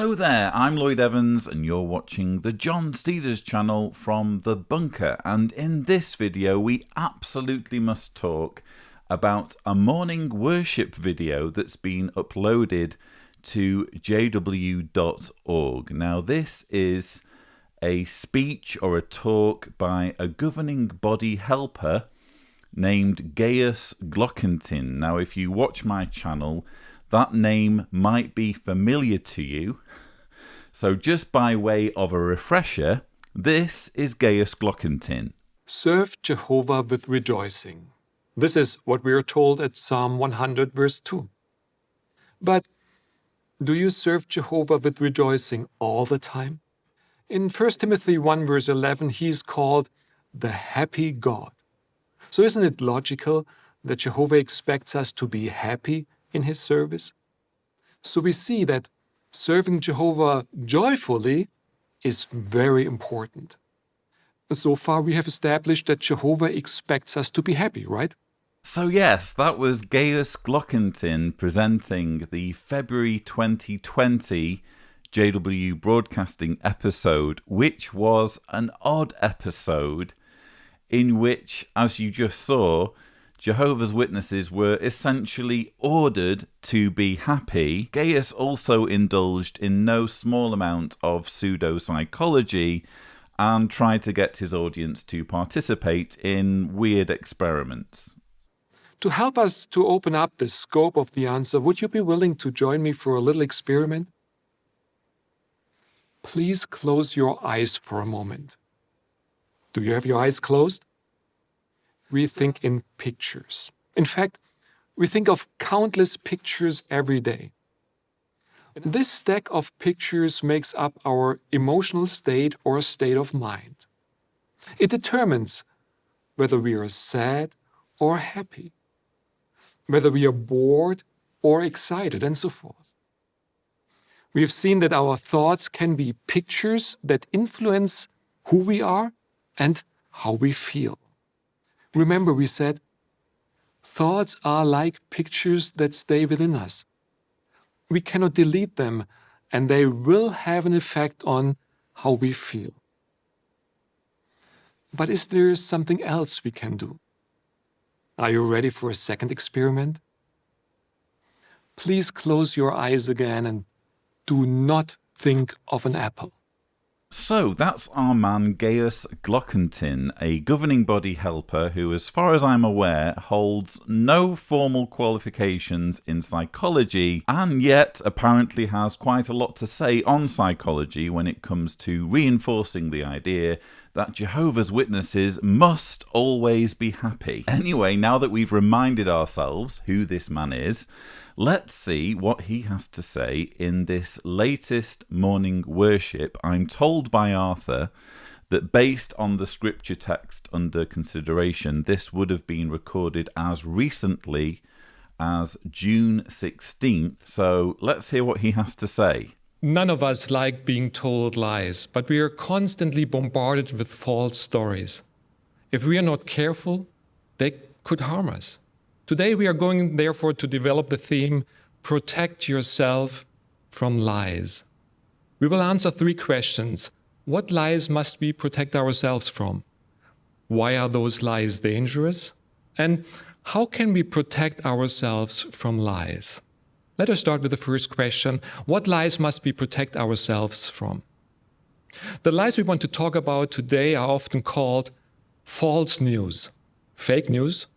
Hello there, I'm Lloyd Evans and you're watching the John Cedars channel from The Bunker, and in this video we absolutely must talk about a morning worship video that's been uploaded to jw.org. Now this is a speech or a talk by a governing body helper named Gajus Glockentin. Now if you watch my channel, that name might be familiar to you. So just by way of a refresher, this is Gajus Glockentin. Serve Jehovah with rejoicing. This is what we are told at Psalm 100 verse 2. But do you serve Jehovah with rejoicing all the time? In 1 Timothy 1 verse 11, he is called the happy God. So isn't it logical that Jehovah expects us to be happy in his service? So we see that serving Jehovah joyfully is very important. So far we have established that Jehovah expects us to be happy, right? So yes, that was Gajus Glockentin presenting the February 2020 JW Broadcasting episode, which was an odd episode in which, as you just saw, Jehovah's Witnesses were essentially ordered to be happy. Gajus also indulged in no small amount of pseudo-psychology and tried to get his audience to participate in weird experiments. To help us to open up the scope of the answer, would you be willing to join me for a little experiment? Please close your eyes for a moment. Do you have your eyes closed? We think in pictures. In fact, we think of countless pictures every day. This stack of pictures makes up our emotional state or state of mind. It determines whether we are sad or happy, whether we are bored or excited, and so forth. We have seen that our thoughts can be pictures that influence who we are and how we feel. Remember, we said, thoughts are like pictures that stay within us. We cannot delete them, and they will have an effect on how we feel. But is there something else we can do? Are you ready for a second experiment? Please close your eyes again and do not think of an apple. So that's our man Gajus Glockentin, a governing body helper who, as far as I'm aware, holds no formal qualifications in psychology and yet apparently has quite a lot to say on psychology when it comes to reinforcing the idea that Jehovah's Witnesses must always be happy. Anyway, now that we've reminded ourselves who this man is, let's see what he has to say in this latest morning worship. I'm told by Arthur that based on the scripture text under consideration, this would have been recorded as recently as June 16th. So let's hear what he has to say. None of us like being told lies, but we are constantly bombarded with false stories. If we are not careful, they could harm us. Today we are going, therefore, to develop the theme, Protect Yourself from Lies. We will answer 3 questions. What lies must we protect ourselves from? Why are those lies dangerous? And how can we protect ourselves from lies? Let us start with the first question. What lies must we protect ourselves from? The lies we want to talk about today are often called false news, fake news,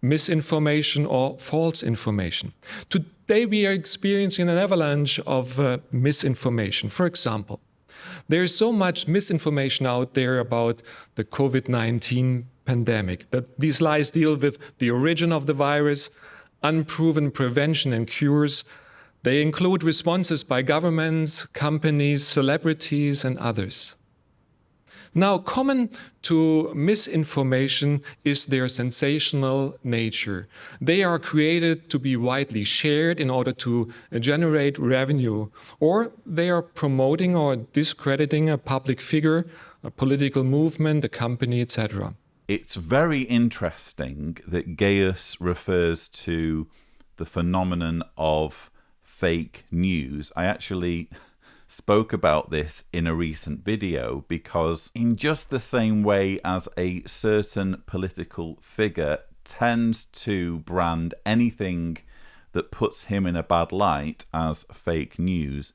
misinformation, or false information. Today we are experiencing an avalanche of misinformation. For example, there is so much misinformation out there about the COVID-19 pandemic that these lies deal with the origin of the virus, unproven prevention and cures. They include responses by governments, companies, celebrities, and others. Now, common to misinformation is their sensational nature. They are created to be widely shared in order to generate revenue, or they are promoting or discrediting a public figure, a political movement, a company, etc. It's very interesting that Gajus refers to the phenomenon of fake news. I actually spoke about this in a recent video, because in just the same way as a certain political figure tends to brand anything that puts him in a bad light as fake news,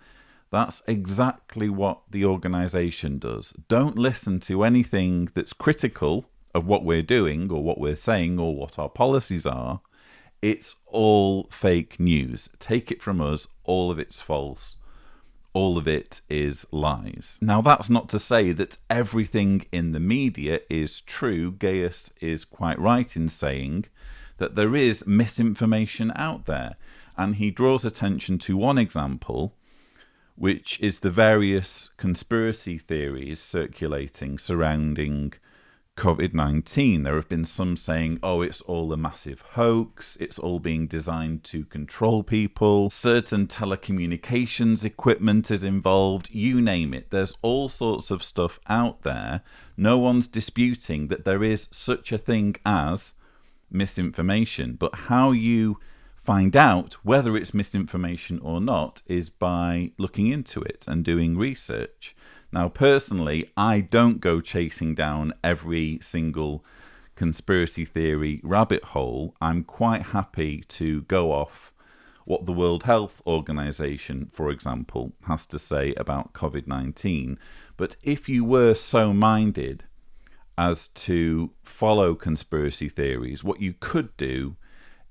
that's exactly what the organisation does. Don't listen to anything that's critical of what we're doing or what we're saying or what our policies are. It's all fake news. Take it from us, all of it's false. All of it is lies. Now, that's not to say that everything in the media is true. Gajus is quite right in saying that there is misinformation out there. And he draws attention to one example, which is the various conspiracy theories circulating surrounding COVID-19. There have been some saying, oh, it's all a massive hoax, it's all being designed to control people, certain telecommunications equipment is involved, you name it. There's all sorts of stuff out there. No one's disputing that there is such a thing as misinformation, but how you find out whether it's misinformation or not is by looking into it and doing research. Now, personally, I don't go chasing down every single conspiracy theory rabbit hole. I'm quite happy to go off what the World Health Organization, for example, has to say about COVID-19. But if you were so minded as to follow conspiracy theories, what you could do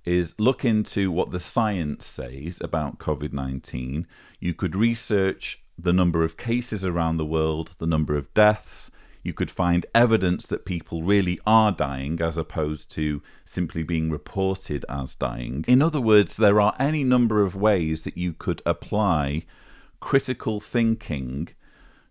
is look into what the science says about COVID-19. You could research the number of cases around the world, the number of deaths. You could find evidence that people really are dying as opposed to simply being reported as dying. In other words, there are any number of ways that you could apply critical thinking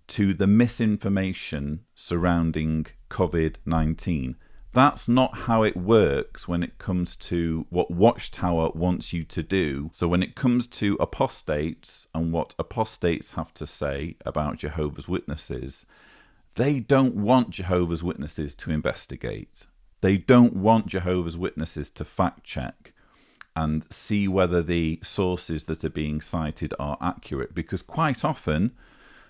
to the misinformation surrounding COVID-19. That's not how it works when it comes to what Watchtower wants you to do. So when it comes to apostates and what apostates have to say about Jehovah's Witnesses, they don't want Jehovah's Witnesses to investigate. They don't want Jehovah's Witnesses to fact check and see whether the sources that are being cited are accurate, because quite often,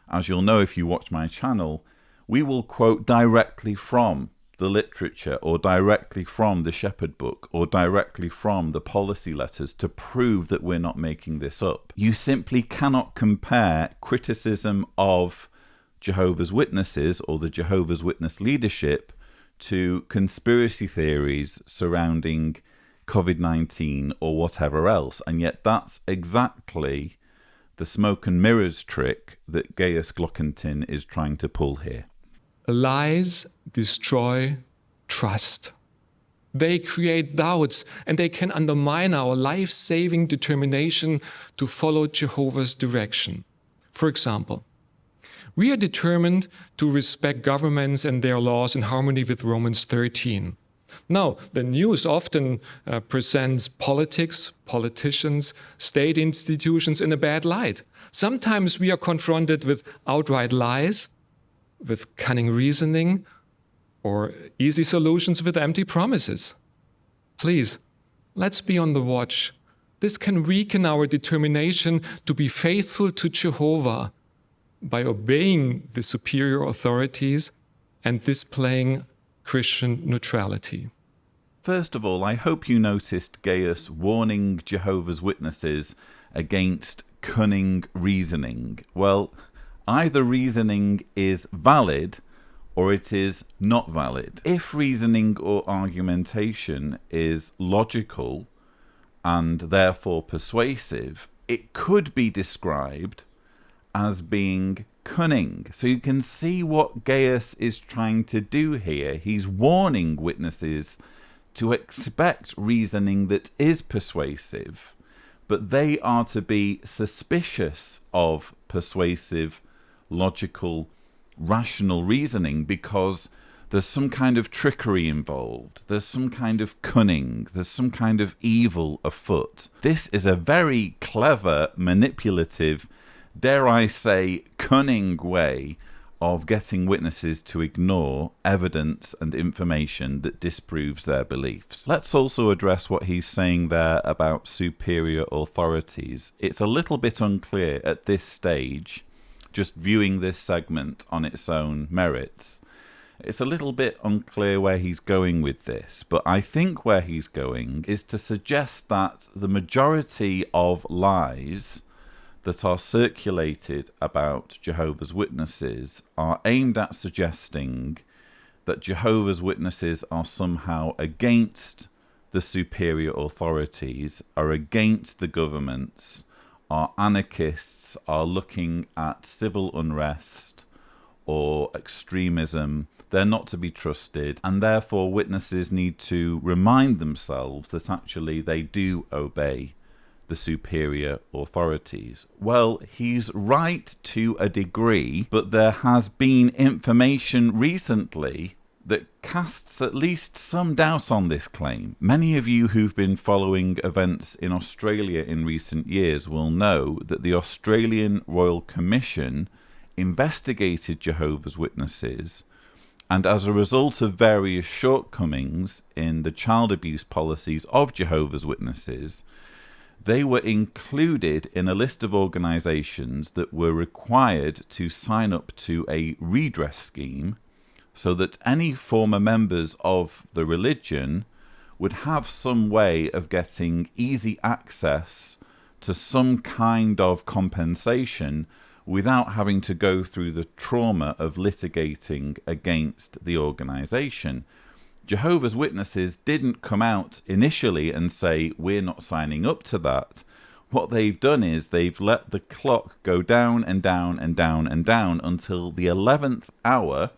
as you'll know if you watch my channel, we will quote directly from the literature or directly from the Shepherd Book or directly from the policy letters to prove that we're not making this up. You simply cannot compare criticism of Jehovah's Witnesses or the Jehovah's Witness leadership to conspiracy theories surrounding COVID-19 or whatever else. And yet that's exactly the smoke and mirrors trick that Gajus Glockentin is trying to pull here. Lies destroy trust. They create doubts, and they can undermine our life-saving determination to follow Jehovah's direction. For example, we are determined to respect governments and their laws in harmony with Romans 13. Now, the news often presents politics, politicians, state institutions in a bad light. Sometimes we are confronted with outright lies, with cunning reasoning, or easy solutions with empty promises. Please, let's be on the watch. This can weaken our determination to be faithful to Jehovah by obeying the superior authorities and displaying Christian neutrality. First of all, I hope you noticed Gajus warning Jehovah's Witnesses against cunning reasoning. Well, either reasoning is valid or it is not valid. If reasoning or argumentation is logical and therefore persuasive, it could be described as being cunning. So you can see what Gajus is trying to do here. He's warning witnesses to expect reasoning that is persuasive, but they are to be suspicious of persuasive, logical, rational reasoning because there's some kind of trickery involved, there's some kind of cunning, there's some kind of evil afoot. This is a very clever, manipulative, dare I say, cunning way of getting witnesses to ignore evidence and information that disproves their beliefs. Let's also address what he's saying there about superior authorities. It's a little bit unclear at this stage just viewing this segment on its own merits. It's a little bit unclear where he's going with this, but I think where he's going is to suggest that the majority of lies that are circulated about Jehovah's Witnesses are aimed at suggesting that Jehovah's Witnesses are somehow against the superior authorities, are against the governments, are anarchists, are looking at civil unrest or extremism. They're not to be trusted, and therefore witnesses need to remind themselves that actually they do obey the superior authorities. Well, he's right to a degree, but there has been information recently that casts at least some doubt on this claim. Many of you who've been following events in Australia in recent years will know that the Australian Royal Commission investigated Jehovah's Witnesses, and as a result of various shortcomings in the child abuse policies of Jehovah's Witnesses, they were included in a list of organisations that were required to sign up to a redress scheme so that any former members of the religion would have some way of getting easy access to some kind of compensation without having to go through the trauma of litigating against the organisation. Jehovah's Witnesses didn't come out initially and say, we're not signing up to that. What they've done is they've let the clock go down and down and down and down until the 11th hour,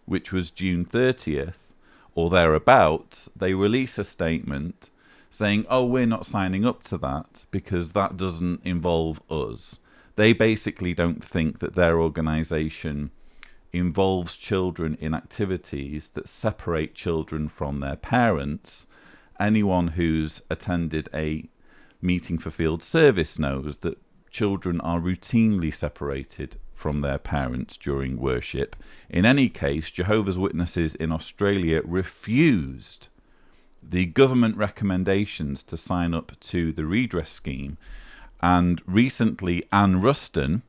which was June 30th, or thereabouts. They release a statement saying, oh, we're not signing up to that because that doesn't involve us. They basically don't think that their organisation involves children in activities that separate children from their parents. Anyone who's attended a meeting for field service knows that children are routinely separated from their parents during worship. In any case, Jehovah's Witnesses in Australia refused the government recommendations to sign up to the redress scheme, and recently Anne Ruston,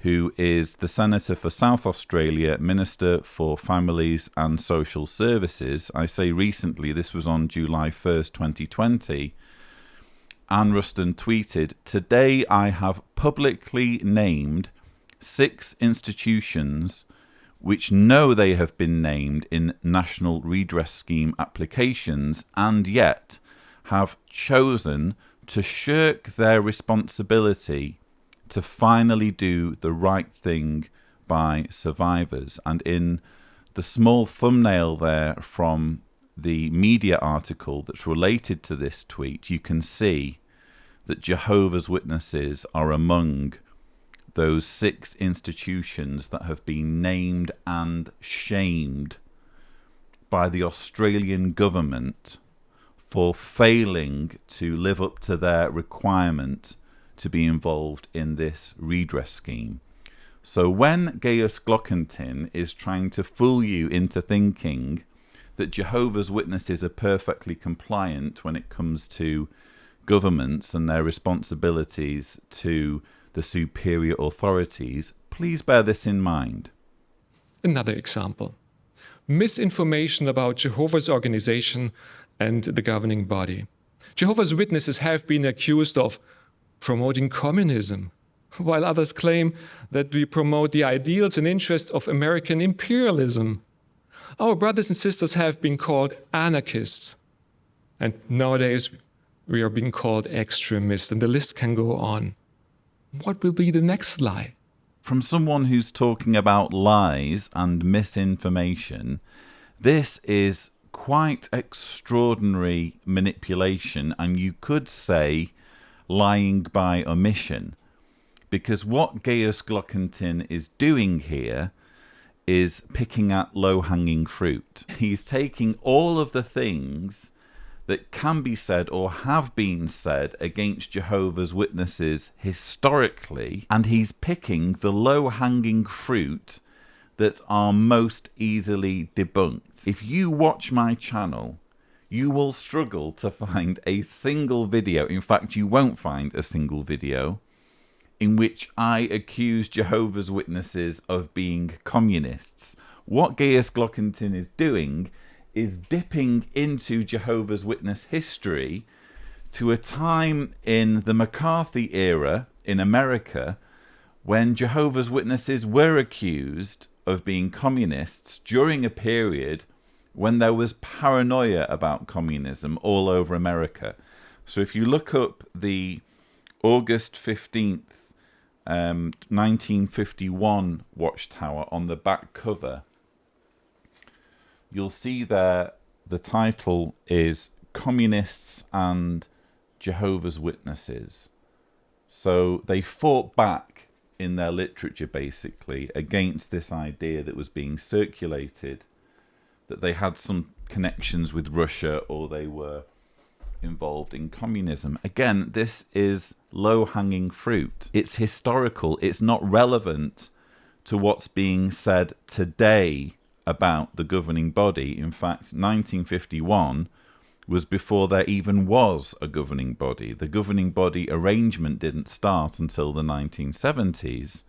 who is the Senator for South Australia, Minister for Families and Social Services. I say recently, this was on July 1st, 2020. Anne Ruston tweeted, "Today I have publicly named 6 institutions which know they have been named in National Redress Scheme applications and yet have chosen to shirk their responsibility to finally do the right thing by survivors." And in the small thumbnail there from the media article that's related to this tweet, you can see that Jehovah's Witnesses are among those 6 institutions that have been named and shamed by the Australian government for failing to live up to their requirement to be involved in this redress scheme. So when Gajus Glockentin is trying to fool you into thinking that Jehovah's Witnesses are perfectly compliant when it comes to governments and their responsibilities to the superior authorities, please bear this in mind. Another example. Misinformation about Jehovah's organization and the governing body. Jehovah's Witnesses have been accused of promoting communism, while others claim that we promote the ideals and interests of American imperialism. Our brothers and sisters have been called anarchists, and nowadays we are being called extremists, and the list can go on. What will be the next lie? From someone who's talking about lies and misinformation, this is quite extraordinary manipulation, and you could say lying by omission, because what Gajus Glockentin is doing here is picking at low-hanging fruit. He's taking all of the things that can be said or have been said against Jehovah's Witnesses historically, and he's picking the low-hanging fruit that are most easily debunked. If you watch my channel, you will struggle to find a single video. In fact, you won't find a single video in which I accuse Jehovah's Witnesses of being communists. What Gajus Glockentin is doing is dipping into Jehovah's Witness history to a time in the McCarthy era in America when Jehovah's Witnesses were accused of being communists during a period when there was paranoia about communism all over America. So if you look up the August 15th, 1951 Watchtower on the back cover, you'll see there the title is Communists and Jehovah's Witnesses. So they fought back in their literature, basically, against this idea that was being circulated, that they had some connections with Russia or they were involved in communism. Again, this is low-hanging fruit. It's historical. It's not relevant to what's being said today about the governing body. In fact, 1951 was before there even was a governing body. The governing body arrangement didn't start until the 1970s.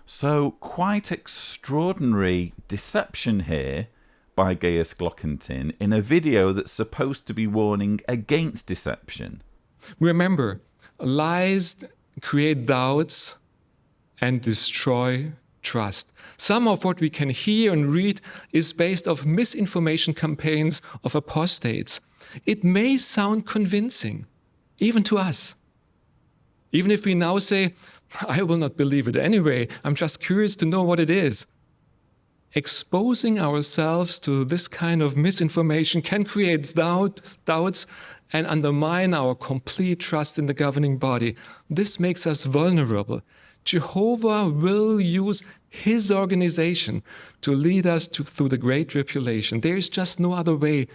So quite extraordinary deception here by Gajus Glockentin in a video that's supposed to be warning against deception. Remember, lies create doubts and destroy trust. Some of what we can hear and read is based off misinformation campaigns of apostates. It may sound convincing, even to us. Even if we now say, I will not believe it anyway, I'm just curious to know what it is. Exposing ourselves to this kind of misinformation can create doubts and undermine our complete trust in the governing body. This makes us vulnerable. Jehovah will use his organization to lead us through the great tribulation. There is just no other way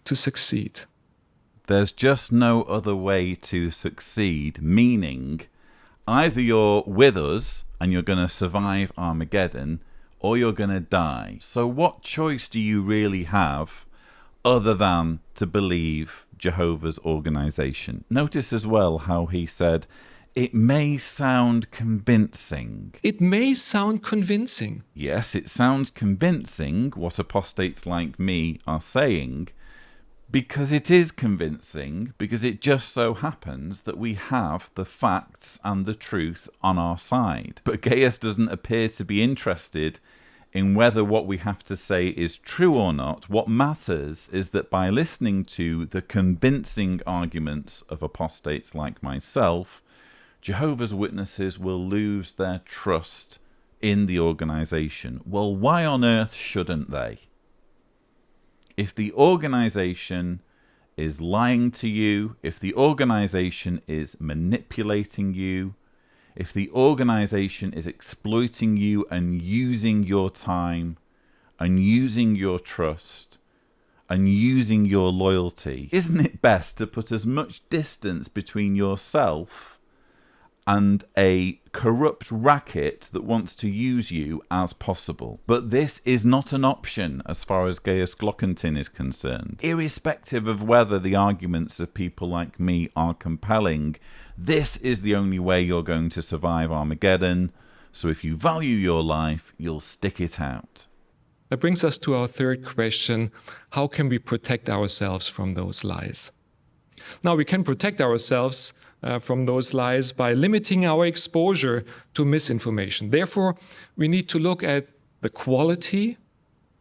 to succeed. There's just no other way to succeed, meaning either you're with us and you're going to survive Armageddon, or you're going to die. So what choice do you really have other than to believe Jehovah's organization? Notice as well how he said, it may sound convincing. It may sound convincing. Yes, it sounds convincing what apostates like me are saying, because it is convincing, because it just so happens that we have the facts and the truth on our side. But Gaius doesn't appear to be interested in whether what we have to say is true or not. What matters is that by listening to the convincing arguments of apostates like myself, Jehovah's Witnesses will lose their trust in the organization. Well, why on earth shouldn't they? If the organization is lying to you, if the organization is manipulating you, if the organization is exploiting you and using your time and using your trust and using your loyalty, isn't it best to put as much distance between yourself and a corrupt racket that wants to use you as possible? But this is not an option as far as Gajus Glockentin is concerned. Irrespective of whether the arguments of people like me are compelling, this is the only way you're going to survive Armageddon. So if you value your life, you'll stick it out. That brings us to our third question. How can we protect ourselves from those lies? Now, we can protect ourselves from those lies by limiting our exposure to misinformation. Therefore, we need to look at the quality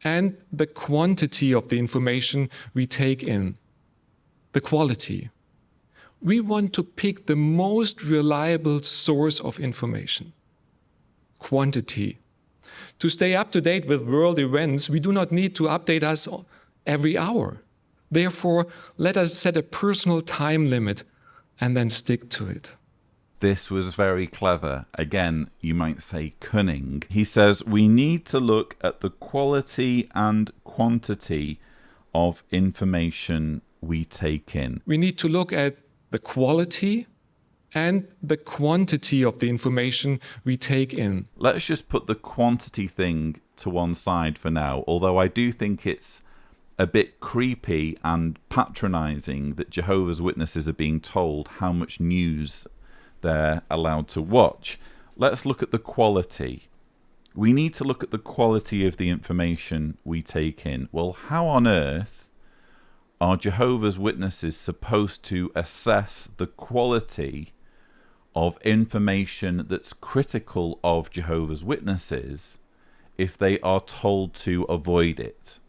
and the quantity of the information we take in. The quality. We want to pick the most reliable source of information. Quantity. To stay up to date with world events, we do not need to update us every hour. Therefore, let us set a personal time limit and then stick to it. This was very clever. Again, you might say cunning. He says we need to look at the quality and quantity of information we take in. We need to look at the quality and the quantity of the information we take in. Let's just put the quantity thing to one side for now, although I do think it's a bit creepy and patronizing that Jehovah's Witnesses are being told how much news they're allowed to watch. Let's look at the quality. We need to look at the quality of the information we take in. Well, how on earth are Jehovah's Witnesses supposed to assess the quality of information that's critical of Jehovah's Witnesses if they are told to avoid it?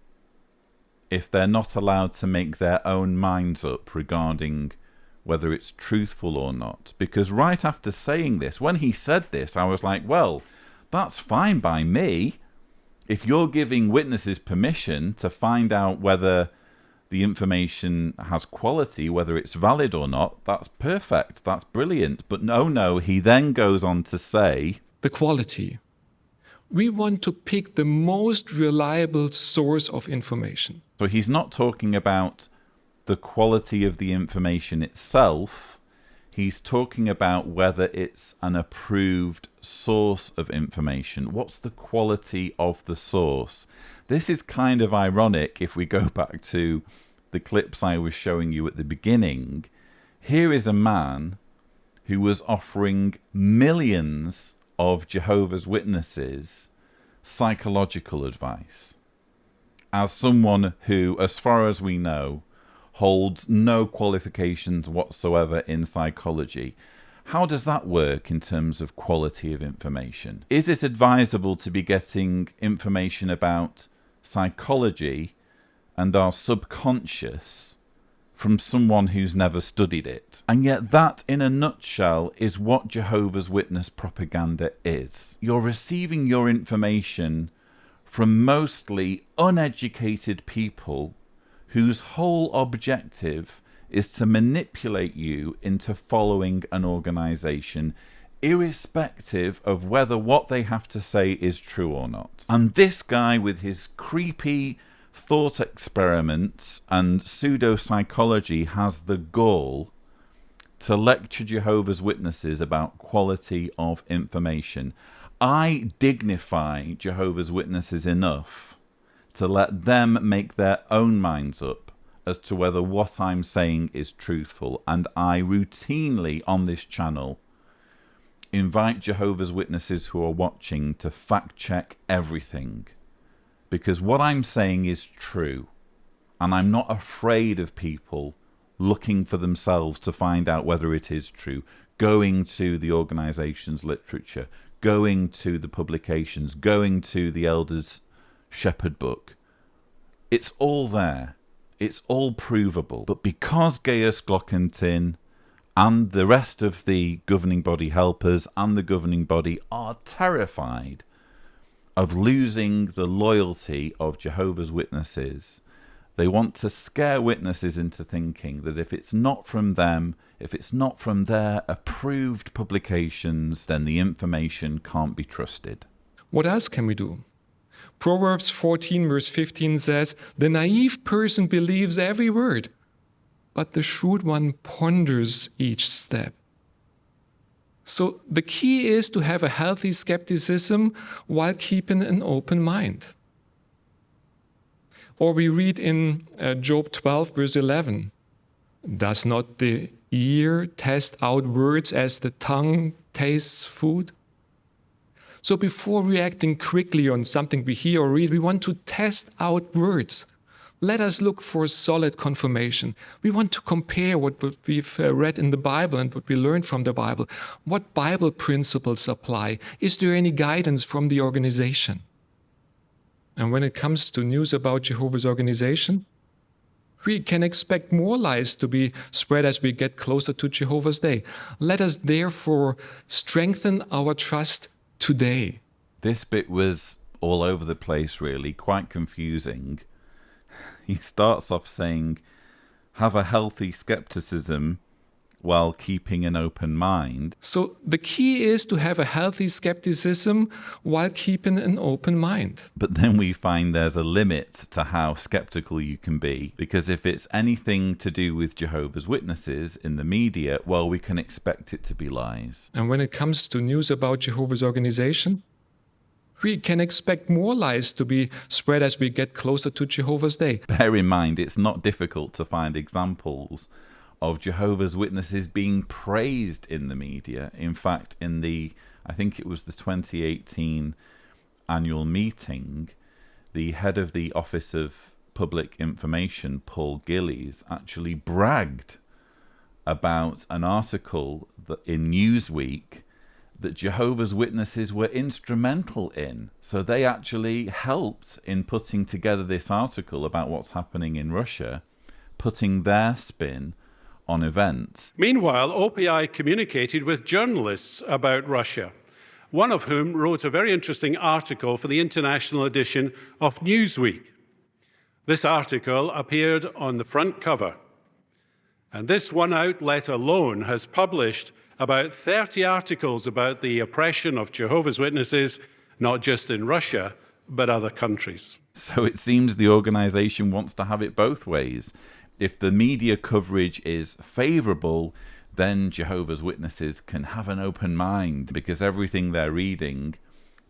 If they're not allowed to make their own minds up regarding whether it's truthful or not? Because right after saying this, when he said this, I was like, well, that's fine by me. If you're giving witnesses permission to find out whether the information has quality, whether it's valid or not, that's perfect. That's brilliant. But no, he then goes on to say, the quality. We want to pick the most reliable source of information. So he's not talking about the quality of the information itself. He's talking about whether it's an approved source of information. What's the quality of the source? This is kind of ironic if we go back to the clips I was showing you at the beginning. Here is a man who was offering millions of Jehovah's Witnesses psychological advice, as someone who, as far as we know, holds no qualifications whatsoever in psychology. How does that work in terms of quality of information? Is it advisable to be getting information about psychology and our subconscious from someone who's never studied it? And yet that, in a nutshell, is what Jehovah's Witness propaganda is. You're receiving your information from mostly uneducated people whose whole objective is to manipulate you into following an organization, irrespective of whether what they have to say is true or not. And this guy, with his creepy thought experiments and pseudo-psychology, has the gall to lecture Jehovah's Witnesses about quality of information. I dignify Jehovah's Witnesses enough to let them make their own minds up as to whether what I'm saying is truthful. And I routinely on this channel invite Jehovah's Witnesses who are watching to fact check everything, because what I'm saying is true, and I'm not afraid of people looking for themselves to find out whether it is true, going to the organization's literature, going to the publications, going to the elders' shepherd book. It's all there. It's all provable. But because Gajus Glockentin and the rest of the governing body helpers and the governing body are terrified of losing the loyalty of Jehovah's Witnesses, they want to scare witnesses into thinking that if it's not from them, if it's not from their approved publications, then the information can't be trusted. What else can we do? Proverbs 14 verse 15 says, "The naive person believes every word, but the shrewd one ponders each step." So the key is to have a healthy skepticism while keeping an open mind. Or we read in Job 12 verse 11, "Does not the ear test out words as the tongue tastes food?" So before reacting quickly on something we hear or read, we want to test out words. Let us look for solid confirmation. We want to compare what we've read in the Bible and what we learned from the Bible. What Bible principles apply? Is there any guidance from the organization? And when it comes to news about Jehovah's organization, we can expect more lies to be spread as we get closer to Jehovah's Day. Let us therefore strengthen our trust today. This bit was all over the place, really, quite confusing. He starts off saying, have a healthy skepticism while keeping an open mind. So the key is to have a healthy skepticism while keeping an open mind. But then we find there's a limit to how skeptical you can be, because if it's anything to do with Jehovah's Witnesses in the media, well, we can expect it to be lies. And when it comes to news about Jehovah's organization, we can expect more lies to be spread as we get closer to Jehovah's Day. Bear in mind, it's not difficult to find examples of Jehovah's Witnesses being praised in the media. In fact, I think it was the 2018 annual meeting, the head of the Office of Public Information, Paul Gillies, actually bragged about an article in Newsweek that Jehovah's Witnesses were instrumental in. So they actually helped in putting together this article about what's happening in Russia, putting their spin on events. Meanwhile, OPI communicated with journalists about Russia, one of whom wrote a very interesting article for the international edition of Newsweek. This article appeared on the front cover, and this one outlet alone has published about 30 articles about the oppression of Jehovah's Witnesses, not just in Russia, but other countries. So it seems the organization wants to have it both ways. If the media coverage is favorable, then Jehovah's Witnesses can have an open mind, because everything they're reading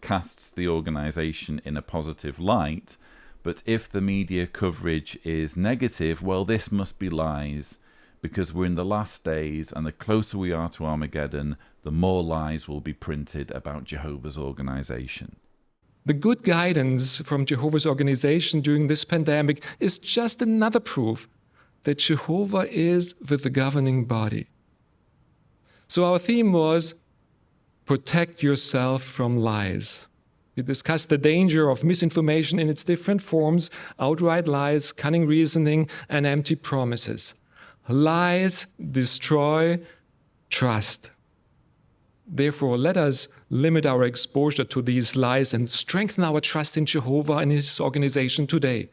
casts the organization in a positive light. But if the media coverage is negative, well, this must be lies, because we're in the last days, and the closer we are to Armageddon, the more lies will be printed about Jehovah's organization. The good guidance from Jehovah's organization during this pandemic is just another proof that Jehovah is with the governing body. So our theme was protect yourself from lies. We discussed the danger of misinformation in its different forms: outright lies, cunning reasoning, and empty promises. Lies destroy trust. Therefore, let us limit our exposure to these lies and strengthen our trust in Jehovah and his organization today.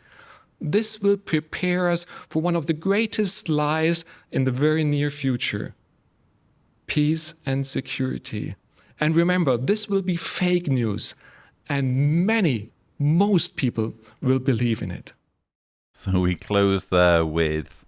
This will prepare us for one of the greatest lies in the very near future: peace and security. And remember, this will be fake news, and most people will believe in it. So we close there with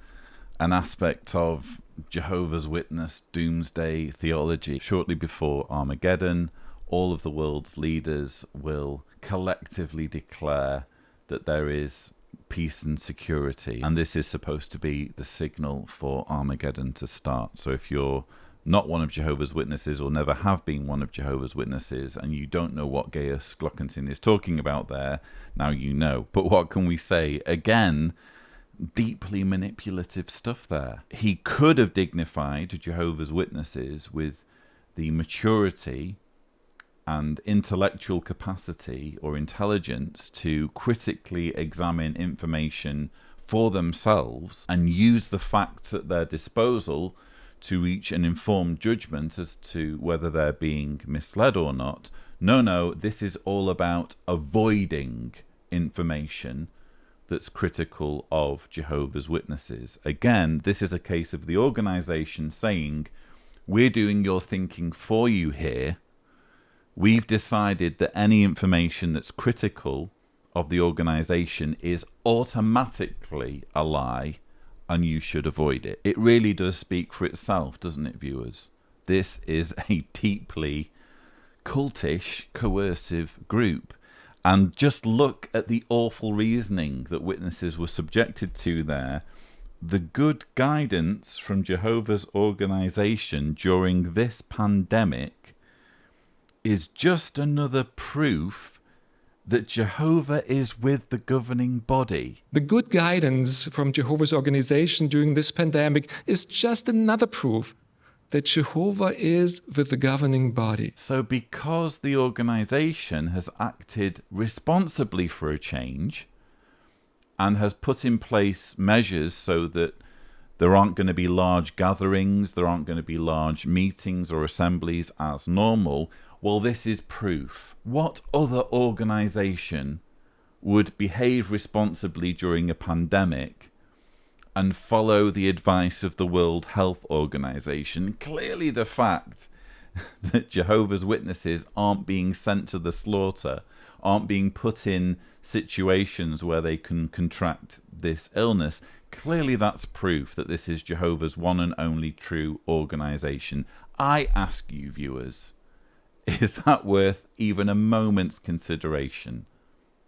an aspect of Jehovah's Witness doomsday theology. Shortly before Armageddon, all of the world's leaders will collectively declare that there is peace and security, and this is supposed to be the signal for Armageddon to start. So if you're not one of Jehovah's Witnesses, or never have been one of Jehovah's Witnesses, and you don't know what Gajus Glockentin is talking about there, now you know. But what can we say? Again, deeply manipulative stuff there. He could have dignified Jehovah's Witnesses with the maturity and intellectual capacity or intelligence to critically examine information for themselves and use the facts at their disposal to reach an informed judgment as to whether they're being misled or not. No, this is all about avoiding information that's critical of Jehovah's Witnesses. Again, this is a case of the organization saying, we're doing your thinking for you here. We've decided that any information that's critical of the organization is automatically a lie, and you should avoid it. It really does speak for itself, doesn't it, viewers? This is a deeply cultish, coercive group. And just look at the awful reasoning that witnesses were subjected to there. The good guidance from Jehovah's organization during this pandemic is just another proof that Jehovah is with the governing body. The good guidance from Jehovah's organization during this pandemic is just another proof that Jehovah is with the governing body. So because the organization has acted responsibly for a change and has put in place measures so that there aren't going to be large gatherings, there aren't going to be large meetings or assemblies as normal, well, this is proof. What other organization would behave responsibly during a pandemic and follow the advice of the World Health Organization? Clearly the fact that Jehovah's Witnesses aren't being sent to the slaughter, aren't being put in situations where they can contract this illness, clearly that's proof that this is Jehovah's one and only true organization. I ask you, viewers, is that worth even a moment's consideration,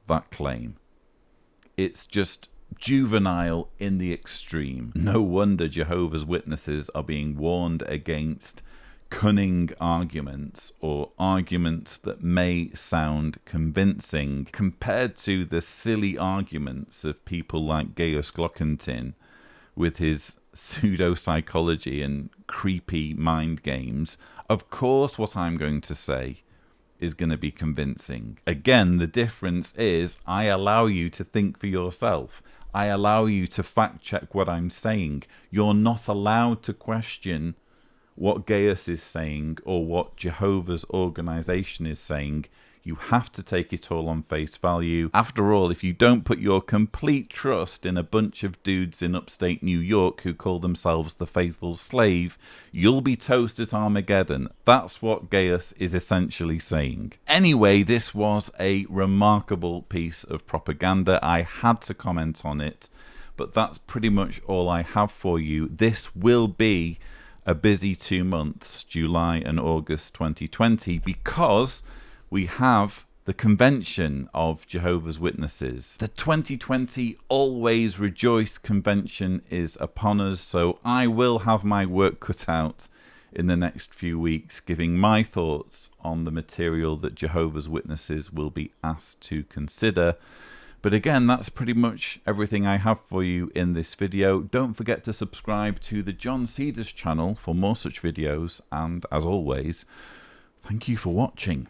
that claim? It's just juvenile in the extreme. No wonder Jehovah's Witnesses are being warned against cunning arguments, or arguments that may sound convincing, compared to the silly arguments of people like Gajus Glockentin with his pseudo-psychology and creepy mind games. Of course what I'm going to say is going to be convincing. Again, the difference is I allow you to think for yourself. I allow you to fact check what I'm saying. You're not allowed to question what Gajus is saying or what Jehovah's organization is saying. You have to take it all on face value. After all, if you don't put your complete trust in a bunch of dudes in upstate New York who call themselves the faithful slave, you'll be toast at Armageddon. That's what Gajus is essentially saying. Anyway, this was a remarkable piece of propaganda. I had to comment on it, but that's pretty much all I have for you. This will be a busy 2 months, July and August 2020, because we have the convention of Jehovah's Witnesses. The 2020 Always Rejoice convention is upon us, so I will have my work cut out in the next few weeks, giving my thoughts on the material that Jehovah's Witnesses will be asked to consider. But again, that's pretty much everything I have for you in this video. Don't forget to subscribe to the John Cedars channel for more such videos, and as always, thank you for watching.